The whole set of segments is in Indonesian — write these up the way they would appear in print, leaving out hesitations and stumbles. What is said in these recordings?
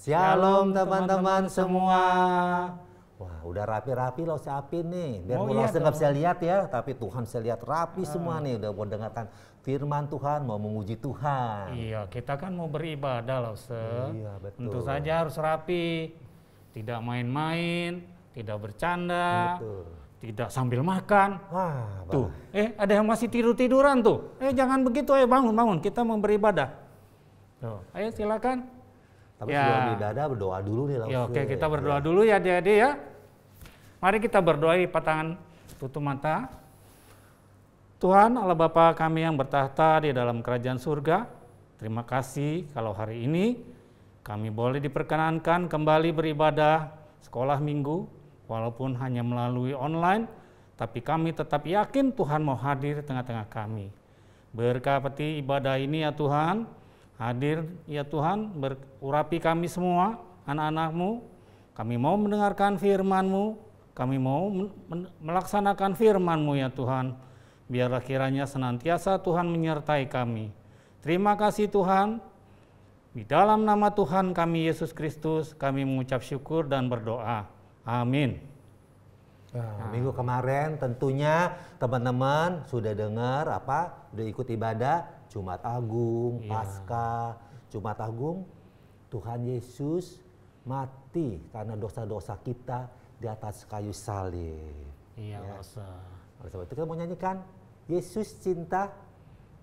Shalom teman-teman semua. Wah, udah rapi-rapi loh si Apin nih. Biar iya nggak bisa lihat ya, tapi Tuhan bisa lihat rapi semua nih. Udah mau dengarkan firman Tuhan, mau memuji Tuhan. Iya, kita kan mau beribadah loh, Iya, betul. Tentu saja harus rapi. Tidak main-main, tidak bercanda, tidak sambil makan. Wah, tuh, ada yang masih tidur-tiduran tuh. Jangan begitu, ayo bangun-bangun, kita mau beribadah. Tuh, ayo silakan. Tapi sebelum beribadah berdoa dulu nih langsung. Ya, oke, kita berdoa dulu ya adik-adik ya. Mari kita berdoa, lipat tangan, tutup mata. Tuhan Allah Bapa kami yang bertahta di dalam kerajaan surga, terima kasih kalau hari ini kami boleh diperkenankan kembali beribadah sekolah minggu, walaupun hanya melalui online, tapi kami tetap yakin Tuhan mau hadir di tengah-tengah kami. Berkati ibadah ini ya Tuhan, hadir ya Tuhan, berurapi kami semua, anak-anak-Mu. Kami mau mendengarkan firman-Mu, kami mau melaksanakan firman-Mu ya Tuhan. Biarlah kiranya senantiasa Tuhan menyertai kami. Terima kasih Tuhan. Di dalam nama Tuhan kami Yesus Kristus, kami mengucap syukur dan berdoa. Amin. Minggu kemarin tentunya teman-teman sudah dengar sudah ikut ibadah Jumat Agung, Paskah. Jumat Agung, Tuhan Yesus mati karena dosa-dosa kita di atas kayu salib. Iya, Oleh sebab itu kita mau nyanyikan Yesus cinta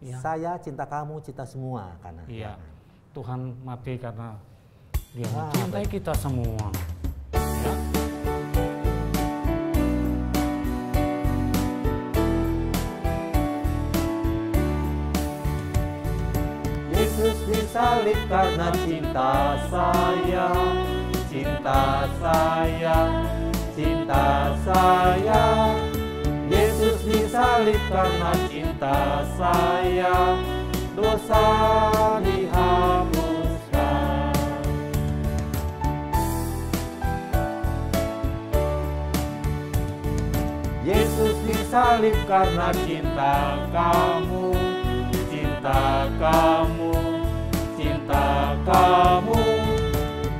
saya, cinta kamu, cinta semua karena Tuhan mati karena Dia mencintai kita semua. Ya. Yesus disalib karena cinta saya, cinta saya, cinta saya. Yesus disalib karena cinta saya, dosa dihapuskan. Yesus disalib karena cinta kamu, cinta kamu, cinta kamu.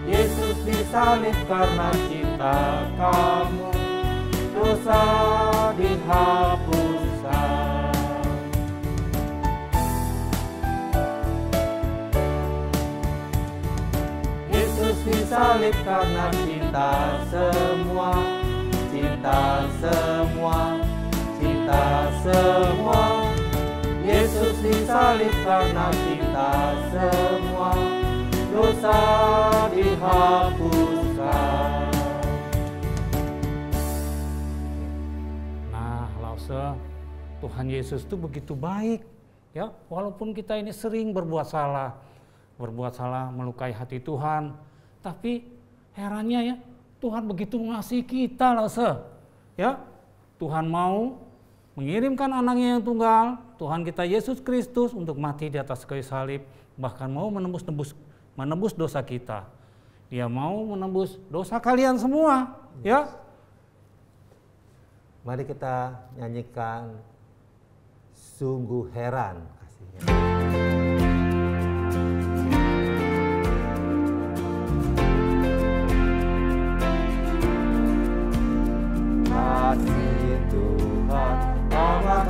Yesus disalib karena cinta kamu, dosa dihapuskan. Yesus disalib karena cinta semua, cinta semua, cinta semua. Yesus disalib karena cinta semua, dosa dihapuskan. Tuhan Yesus itu begitu baik, ya. Walaupun kita ini sering berbuat salah melukai hati Tuhan, tapi herannya ya, Tuhan begitu mengasihi kita loh, ya. Tuhan mau mengirimkan anaknya yang tunggal, Tuhan kita Yesus Kristus untuk mati di atas kayu salib, bahkan mau menebus dosa kita. Dia mau menebus dosa kalian semua, ya. Mari kita nyanyikan Sungguh Heran Kasihnya. Kasih Tuhan amat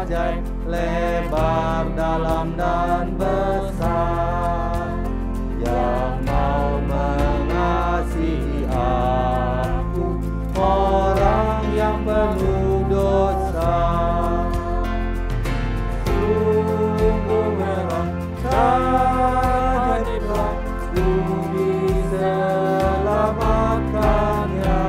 ajaib, lebar, dalam dan besar, yang mau mengasihi aku, orang yang penuh dosa. Sungguh heran, ajaiblah ku diselamatkannya.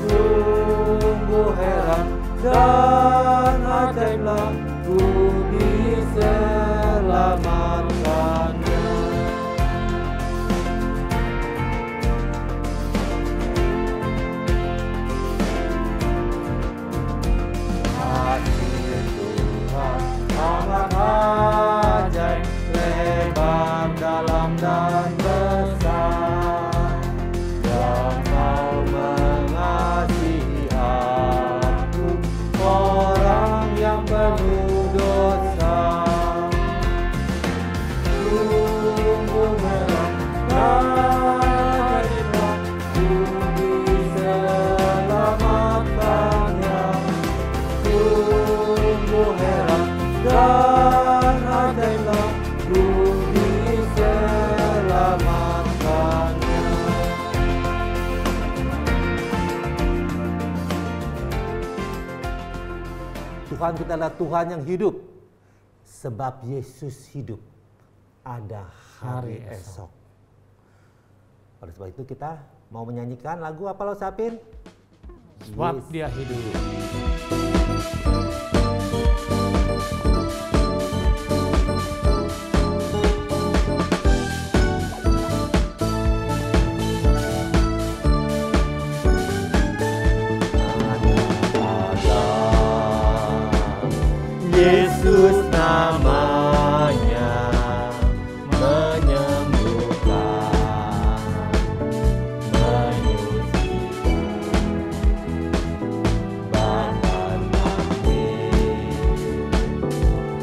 Sungguh heran dan ajaiblah ku diselamatkannya. Tuhan kita adalah Tuhan yang hidup. Sebab Yesus hidup, ada hari esok. Oleh sebab itu kita mau menyanyikan lagu apa lo Sapin? Sebab dia hidup. Yesus namanya menyembuhkan, menyucikan, bahkan mati,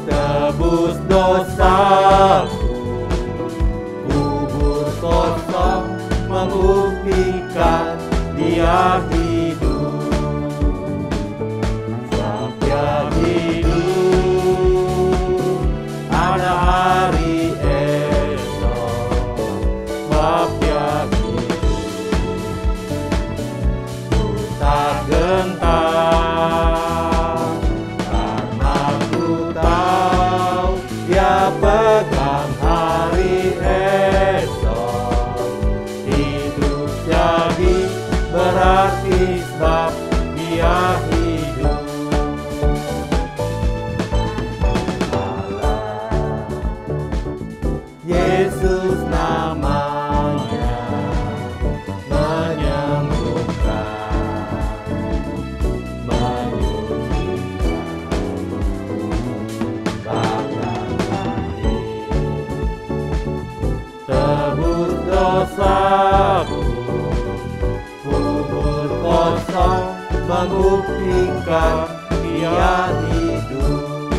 tebus dosaku, kubur kosong membuktikan dia hidup. Sebab dia hidup, ada hari esok. Sebab dia hidup, ku tak gentar, karena ku tahu dia pegang hari esok. Hidup jadi berarti sebab dia hidup. Yesus namanya menyembuhkan, menyucikan, bahkan mati, tebus dosaku, kubur kosong membuktikan dia hidup.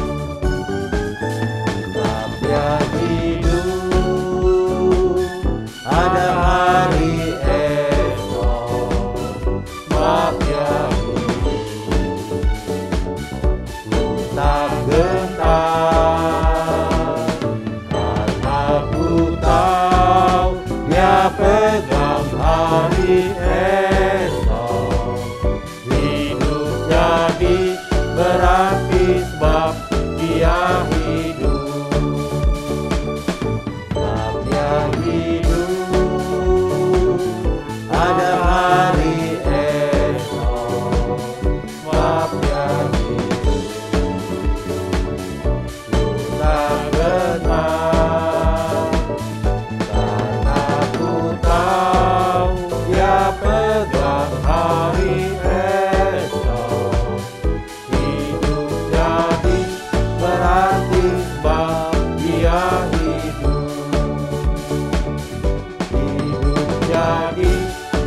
Sebab dia hidup, ada hari esok. Sebab dia hidup, ku tak gentar, karena ku tahu dia pegang hari esok. Hidup jadi berarti sebab dia hidup. Sebab dia hidup, ada hari esok. Sebab dia hidup, ku tak gentar, karena ku tahu dia pegang hari esok. Hidup jadi berarti sebab dia hidup. Hidup jadi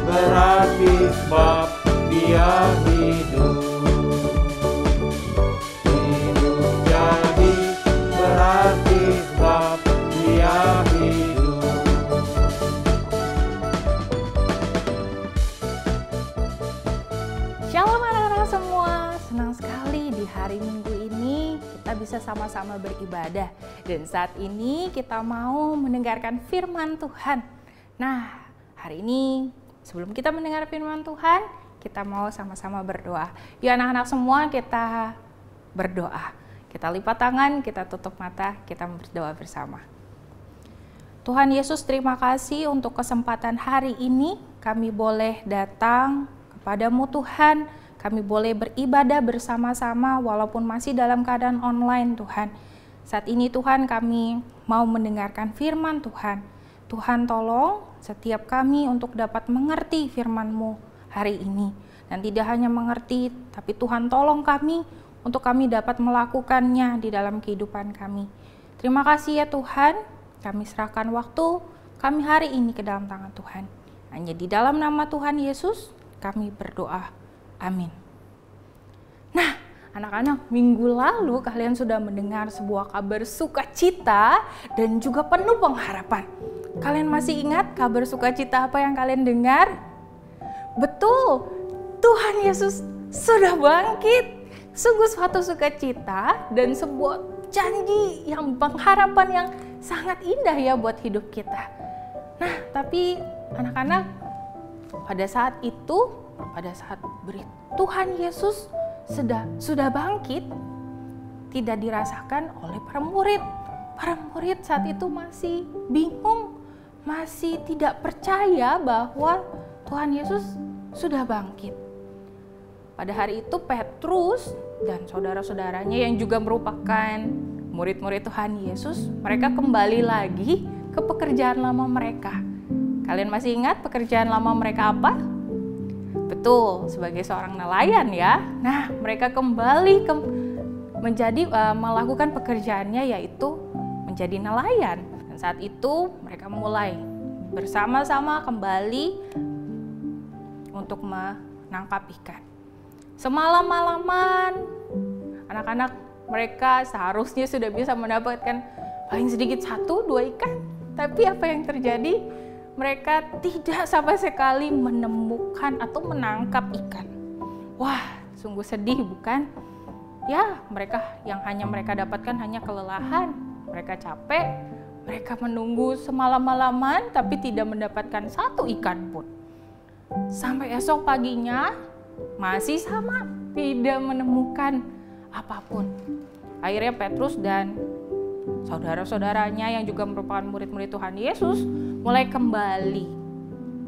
berarti sebab dia hidup. Hidup jadi berarti sebab dia hidup. Shalom anak-anak semua, senang sekali di hari Minggu ini kita bisa sama-sama beribadah. Dan saat ini kita mau mendengarkan firman Tuhan. Nah, hari ini sebelum kita mendengar firman Tuhan, kita mau sama-sama berdoa. Yuk anak-anak semua kita berdoa. Kita lipat tangan, kita tutup mata, kita berdoa bersama. Tuhan Yesus, terima kasih untuk kesempatan hari ini kami boleh datang kepadamu Tuhan. Kami boleh beribadah bersama-sama walaupun masih dalam keadaan online Tuhan. Saat ini Tuhan kami mau mendengarkan firman Tuhan. Tuhan tolong setiap kami untuk dapat mengerti firman-Mu hari ini. Dan tidak hanya mengerti, tapi Tuhan tolong kami untuk kami dapat melakukannya di dalam kehidupan kami. Terima kasih ya Tuhan, kami serahkan waktu kami hari ini ke dalam tangan Tuhan. Hanya di dalam nama Tuhan Yesus kami berdoa. Amin. Nah, anak-anak, minggu lalu kalian sudah mendengar sebuah kabar sukacita dan juga penuh pengharapan. Kalian masih ingat kabar sukacita apa yang kalian dengar? Betul, Tuhan Yesus sudah bangkit. Sungguh suatu sukacita dan sebuah janji yang pengharapan yang sangat indah ya buat hidup kita. Nah, tapi anak-anak, pada saat itu, pada saat Tuhan Yesus sudah bangkit, tidak dirasakan oleh para murid. Para murid saat itu masih bingung, masih tidak percaya bahwa Tuhan Yesus sudah bangkit. Pada hari itu Petrus dan saudara-saudaranya yang juga merupakan murid-murid Tuhan Yesus, mereka kembali lagi ke pekerjaan lama mereka. Kalian masih ingat pekerjaan lama mereka apa? Betul, sebagai seorang nelayan ya. Nah, mereka kembali melakukan pekerjaannya, yaitu menjadi nelayan. Dan saat itu mereka mulai bersama-sama kembali untuk menangkap ikan. Semalam-malaman, anak-anak mereka seharusnya sudah bisa mendapatkan paling sedikit 1-2 ikan. Tapi apa yang terjadi? Mereka tidak sama sekali menemukan atau menangkap ikan. Wah, sungguh sedih bukan? Ya, yang hanya mereka dapatkan hanya kelelahan. Mereka capek, mereka menunggu semalam-malaman tapi tidak mendapatkan 1 ikan pun. Sampai esok paginya masih sama, tidak menemukan apapun. Akhirnya Petrus dan saudara-saudaranya yang juga merupakan murid-murid Tuhan Yesus mulai kembali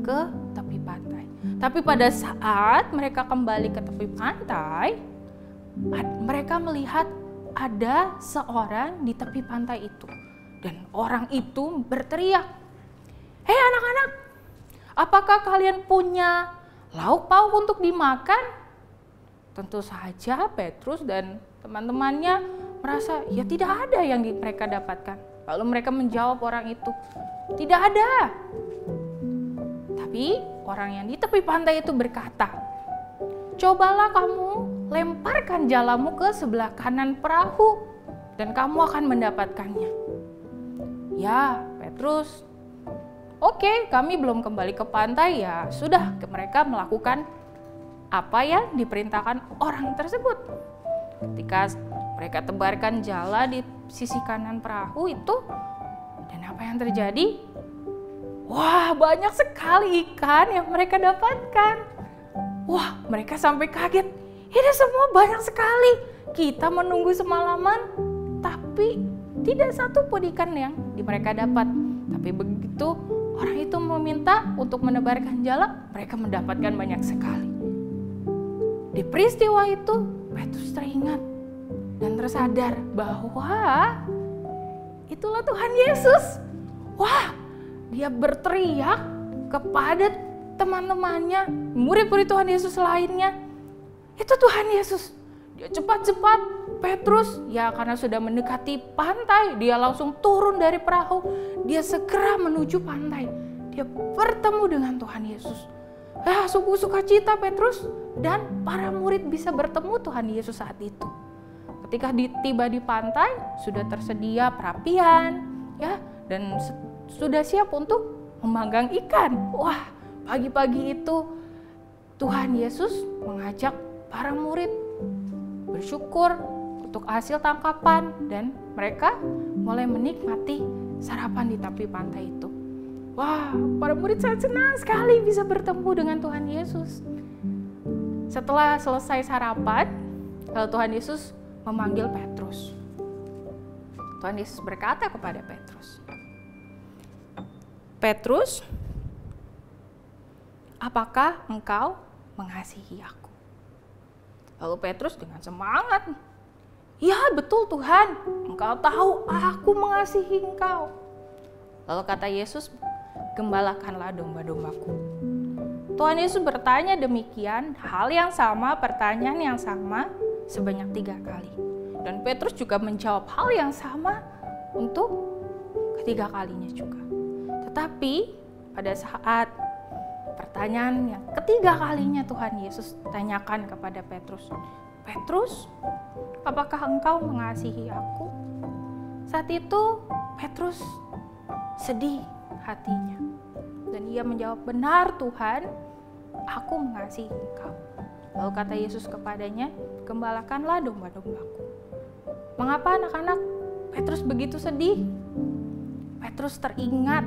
ke tepi pantai. Tapi pada saat mereka kembali ke tepi pantai, mereka melihat ada seorang di tepi pantai itu. Dan orang itu berteriak, "Hei anak-anak, apakah kalian punya lauk pauk untuk dimakan?" Tentu saja Petrus dan teman-temannya merasa ya tidak ada yang mereka dapatkan. Lalu mereka menjawab orang itu, "Tidak ada." Tapi orang yang di tepi pantai itu berkata, "Cobalah kamu lemparkan jalamu ke sebelah kanan perahu dan kamu akan mendapatkannya." Ya, Petrus, "Oke, kami belum kembali ke pantai." Ya sudah, mereka melakukan apa yang diperintahkan orang tersebut. Ketika mereka tebarkan jala di sisi kanan perahu itu, dan apa yang terjadi? Wah, banyak sekali ikan yang mereka dapatkan. Wah, mereka sampai kaget. Ini semua banyak sekali. Kita menunggu semalaman, tapi tidak satu pun ikan yang mereka dapat. Tapi begitu orang itu meminta untuk menebarkan jala, mereka mendapatkan banyak sekali. Di peristiwa itu, Petrus teringat dan tersadar bahwa itulah Tuhan Yesus. Wah, dia berteriak kepada teman-temannya, murid-murid Tuhan Yesus lainnya, "Itu Tuhan Yesus." Dia cepat-cepat, Petrus, ya karena sudah mendekati pantai, dia langsung turun dari perahu. Dia segera menuju pantai. Dia bertemu dengan Tuhan Yesus. Sukacita Petrus dan para murid bisa bertemu Tuhan Yesus saat itu. Ketika tiba di pantai, sudah tersedia perapian, ya, dan sudah siap untuk memanggang ikan. Wah, pagi-pagi itu Tuhan Yesus mengajak para murid bersyukur untuk hasil tangkapan dan mereka mulai menikmati sarapan di tepi pantai itu. Wah, para murid sangat senang sekali bisa bertemu dengan Tuhan Yesus. Setelah selesai sarapan, lalu Tuhan Yesus memanggil Petrus. Tuhan Yesus berkata kepada Petrus, "Petrus, apakah engkau mengasihi aku?" Lalu Petrus dengan semangat, "Ya betul Tuhan, engkau tahu aku mengasihi engkau." Lalu kata Yesus, "Gembalakanlah domba-dombaku." Tuhan Yesus bertanya demikian, hal yang sama, pertanyaan yang sama sebanyak 3 kali. Dan Petrus juga menjawab hal yang sama untuk ketiga kalinya juga. Tetapi pada saat pertanyaan yang ketiga kalinya Tuhan Yesus tanyakan kepada Petrus, "Petrus, apakah engkau mengasihi aku?" Saat itu Petrus sedih hatinya. Dan ia menjawab, "Benar Tuhan, aku mengasihi engkau." Lalu kata Yesus kepadanya, "Gembalakanlah domba-dombaku." Mengapa anak-anak Petrus begitu sedih? Petrus teringat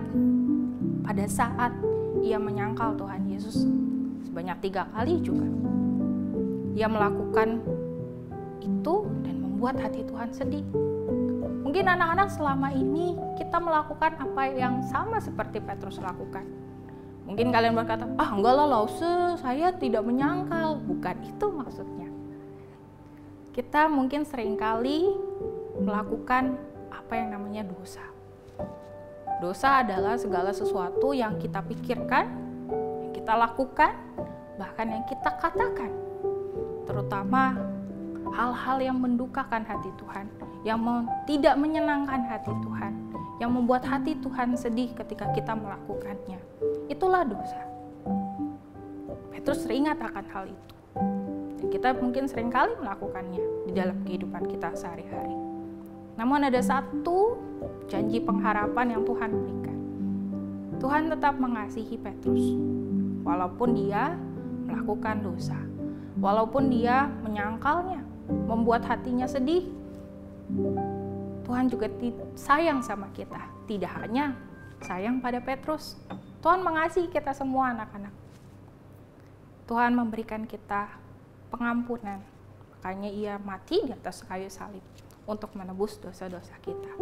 pada saat ia menyangkal Tuhan Yesus sebanyak 3 kali juga. Ia melakukan itu dan membuat hati Tuhan sedih. Mungkin anak-anak selama ini kita melakukan apa yang sama seperti Petrus lakukan. Mungkin kalian berkata, enggak lah Lause, saya tidak menyangkal. Bukan itu maksudnya. Kita mungkin seringkali melakukan apa yang namanya dosa. Dosa adalah segala sesuatu yang kita pikirkan, yang kita lakukan, bahkan yang kita katakan. Terutama hal-hal yang mendukakan hati Tuhan, yang tidak menyenangkan hati Tuhan, yang membuat hati Tuhan sedih ketika kita melakukannya. Itulah dosa. Petrus teringat akan hal itu. Dan kita mungkin seringkali melakukannya di dalam kehidupan kita sehari-hari. Namun ada satu janji pengharapan yang Tuhan berikan. Tuhan tetap mengasihi Petrus, walaupun dia melakukan dosa, walaupun dia menyangkalnya, membuat hatinya sedih. Tuhan juga sayang sama kita, tidak hanya sayang pada Petrus. Tuhan mengasihi kita semua anak-anak. Tuhan memberikan kita pengampunan, makanya ia mati di atas kayu salib untuk menebus dosa-dosa kita.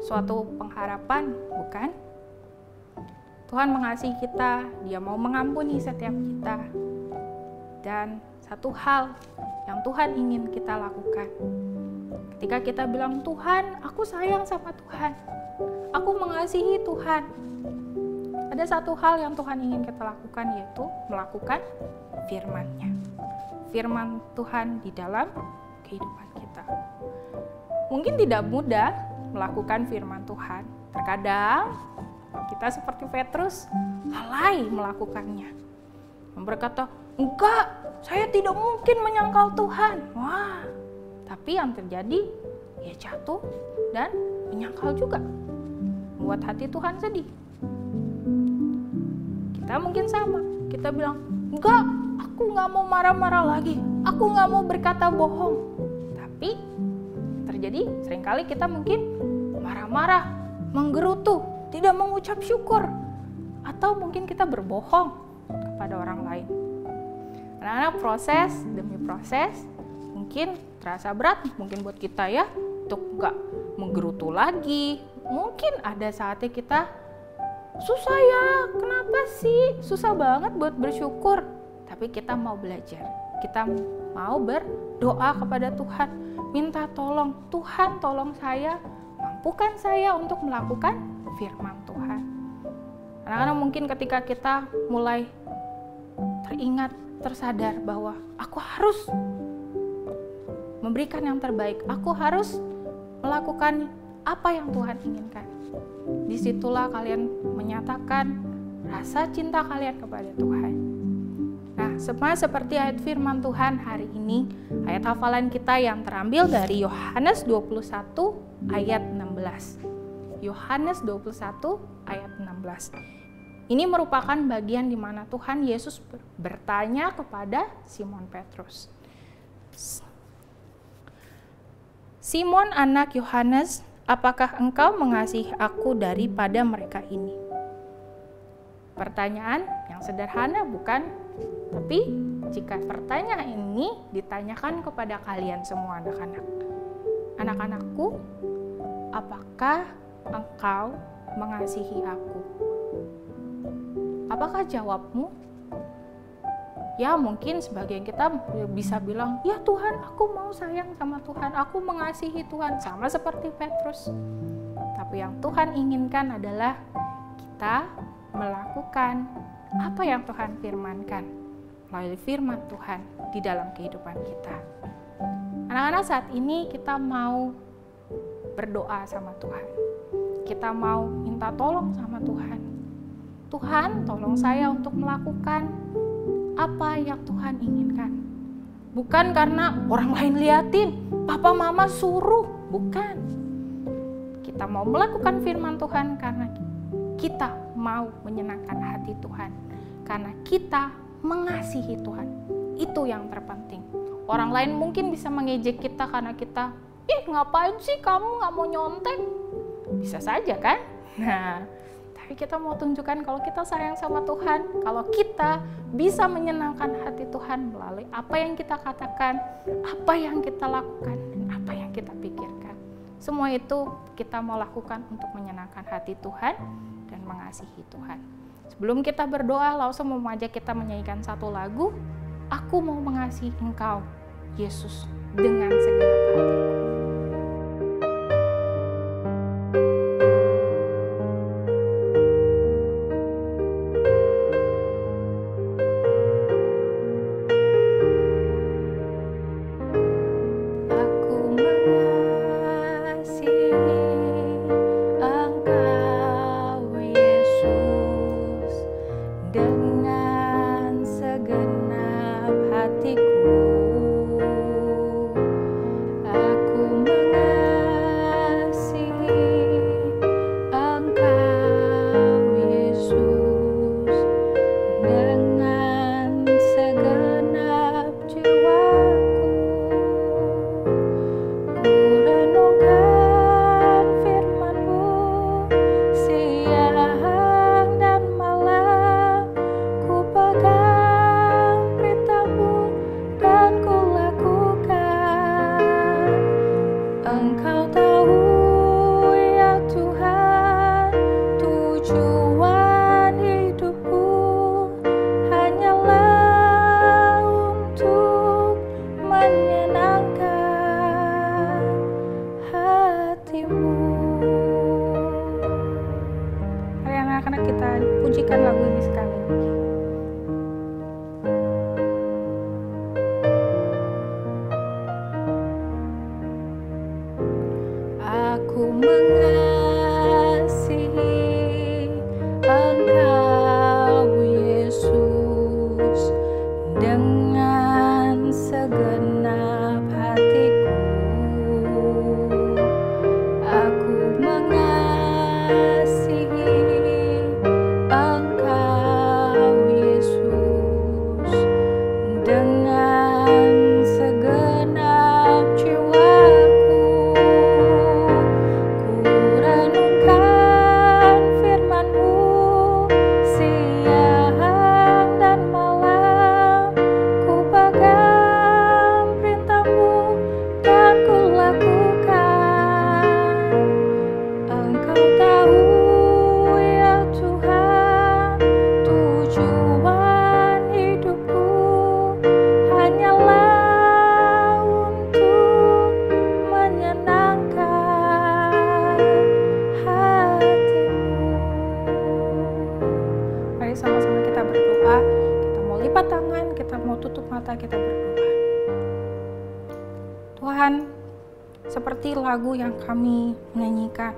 Suatu pengharapan, bukan? Tuhan mengasihi kita, dia mau mengampuni setiap kita. Dan satu hal yang Tuhan ingin kita lakukan, ketika kita bilang, Tuhan, aku sayang sama Tuhan, aku mengasihi Tuhan, ada satu hal yang Tuhan ingin kita lakukan, yaitu melakukan firman-Nya. Firman Tuhan di dalam kehidupan kita. Mungkin tidak mudah melakukan firman Tuhan. Terkadang kita seperti Petrus lalai melakukannya. Berkata, enggak, saya tidak mungkin menyangkal Tuhan. Wah, tapi yang terjadi, ya jatuh dan menyangkal juga. Membuat hati Tuhan sedih. Kita mungkin sama. Kita bilang, enggak, aku nggak mau marah-marah lagi. Aku nggak mau berkata bohong. Tapi terjadi seringkali kita mungkin marah-marah, menggerutu, tidak mengucap syukur, atau mungkin kita berbohong kepada orang lain. Karena proses demi proses mungkin terasa berat, mungkin buat kita ya, untuk nggak menggerutu lagi. Mungkin ada saatnya kita susah ya, kenapa sih susah banget buat bersyukur. Tapi kita mau belajar, kita mau berdoa kepada Tuhan, minta tolong, Tuhan tolong saya, mampukan saya untuk melakukan firman Tuhan. Karena mungkin ketika kita mulai teringat, tersadar bahwa aku harus memberikan yang terbaik, aku harus melakukan apa yang Tuhan inginkan. Disitulah kalian menyatakan rasa cinta kalian kepada Tuhan. Nah, sama seperti ayat firman Tuhan hari ini, ayat hafalan kita yang terambil dari Yohanes 21 ayat 16. Yohanes 21 ayat 16. Ini merupakan bagian di mana Tuhan Yesus bertanya kepada Simon Petrus. Simon anak Yohanes, apakah engkau mengasihi aku daripada mereka ini? Pertanyaan yang sederhana, bukan? Tapi jika pertanyaan ini ditanyakan kepada kalian semua anak-anak, anak-anakku, apakah engkau mengasihi aku? Apakah jawabmu? Ya mungkin sebagian kita bisa bilang, ya Tuhan, aku mau sayang sama Tuhan, aku mengasihi Tuhan, sama seperti Petrus. Tapi yang Tuhan inginkan adalah kita melakukan apa yang Tuhan firmankan melalui firman Tuhan di dalam kehidupan kita. Anak-anak, saat ini kita mau berdoa sama Tuhan. Kita mau minta tolong sama Tuhan. Tuhan, tolong saya untuk melakukan apa yang Tuhan inginkan. Bukan karena orang lain liatin, papa mama suruh, bukan. Kita mau melakukan firman Tuhan karena kita mau menyenangkan hati Tuhan. Karena kita mengasihi Tuhan. Itu yang terpenting. Orang lain mungkin bisa mengejek kita karena kita, ngapain sih kamu nggak mau nyontek? Bisa saja kan? Nah, tapi kita mau tunjukkan kalau kita sayang sama Tuhan, kalau kita bisa menyenangkan hati Tuhan melalui apa yang kita katakan, apa yang kita lakukan, dan apa kita pikirkan. Semua itu kita mau lakukan untuk menyenangkan hati Tuhan dan mengasihi Tuhan. Sebelum kita berdoa, langsung mau mengajak kita menyanyikan satu lagu, Aku Mau Mengasihi Engkau, Yesus, dengan segenap hatiku. Kita berdoa. Tuhan, seperti lagu yang kami nyanyikan,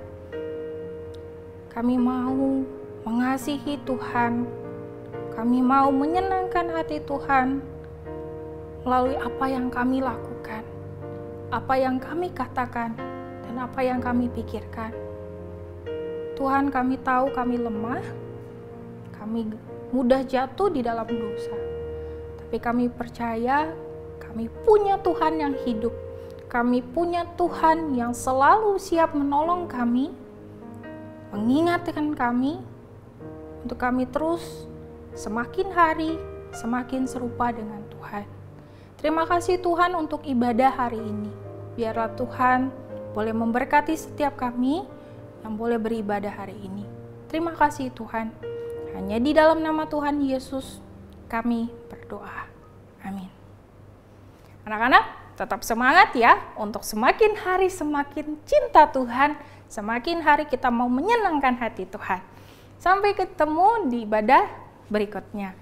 kami mau mengasihi Tuhan, kami mau menyenangkan hati Tuhan melalui apa yang kami lakukan, apa yang kami katakan, dan apa yang kami pikirkan. Tuhan, kami tahu kami lemah, kami mudah jatuh di dalam dosa. Tapi kami percaya kami punya Tuhan yang hidup. Kami punya Tuhan yang selalu siap menolong kami, mengingatkan kami, untuk kami terus semakin hari semakin serupa dengan Tuhan. Terima kasih Tuhan untuk ibadah hari ini. Biarlah Tuhan boleh memberkati setiap kami yang boleh beribadah hari ini. Terima kasih Tuhan. Hanya di dalam nama Tuhan Yesus kami berdoa. Amin. Anak-anak, tetap semangat ya untuk semakin hari semakin cinta Tuhan, semakin hari kita mau menyenangkan hati Tuhan. Sampai ketemu di ibadah berikutnya.